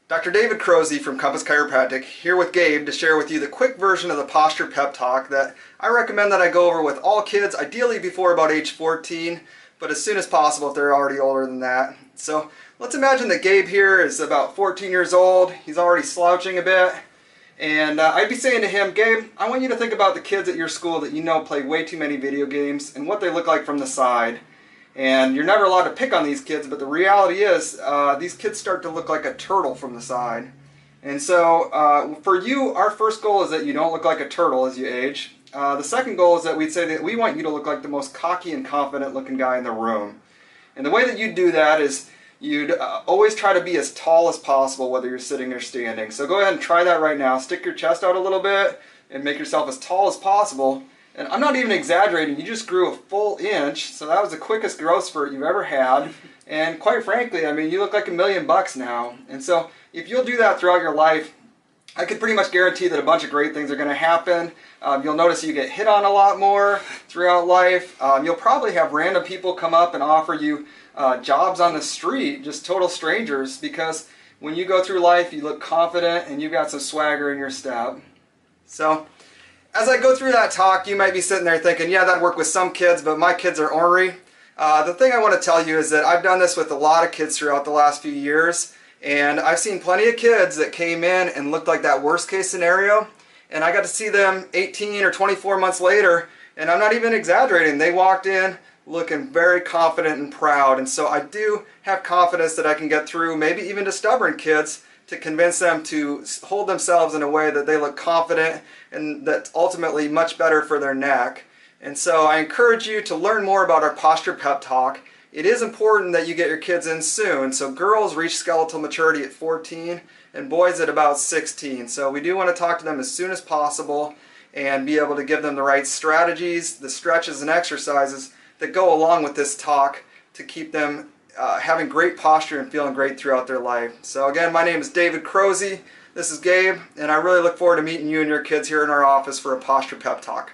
Dr. David Crozy from Compass Chiropractic here with Gabe to share with you the quick version of the posture pep talk that I recommend that I go over with all kids, ideally before about age 14, but as soon as possible if they're already older than that. So let's imagine that Gabe here is about 14 years old. He's already slouching a bit. And I'd be saying to him, Gabe, I want you to think about the kids at your school that you know play way too many video games and what they look like from the side. And you're never allowed to pick on these kids, but the reality is these kids start to look like a turtle from the side. And so for you, our first goal is that you don't look like a turtle as you age. The second goal is that we'd say that we want you to look like the most cocky and confident looking guy in the room. And the way that you do that is you'd always try to be as tall as possible, whether you're sitting or standing. So go ahead and try that right now. Stick your chest out a little bit and make yourself as tall as possible. And I'm not even exaggerating, you just grew a full inch, so that was the quickest growth spurt you've ever had. And quite frankly, I mean, you look like $1,000,000 now. And so if you'll do that throughout your life, I could pretty much guarantee that a bunch of great things are going to happen. You'll notice you get hit on a lot more throughout life. You'll probably have random people come up and offer you jobs on the street, just total strangers, because when you go through life, you look confident and you've got some swagger in your step. So as I go through that talk, you might be sitting there thinking, yeah, that'd work with some kids, but my kids are ornery. The thing I want to tell you is that I've done this with a lot of kids throughout the last few years, and I've seen plenty of kids that came in and looked like that worst case scenario, and I got to see them 18 or 24 months later, and I'm not even exaggerating. They walked in looking very confident and proud, and so I do have confidence that I can get through, maybe even to stubborn kids, to convince them to hold themselves in a way that they look confident and that's ultimately much better for their neck. And so I encourage you to learn more about our posture pep talk. It is important that you get your kids in soon. So girls reach skeletal maturity at 14 and boys at about 16. So we do want to talk to them as soon as possible and be able to give them the right strategies, the stretches and exercises that go along with this talk to keep them having great posture and feeling great throughout their life. So again, my name is David Crozy. This is Gabe, and I really look forward to meeting you and your kids here in our office for a posture pep talk.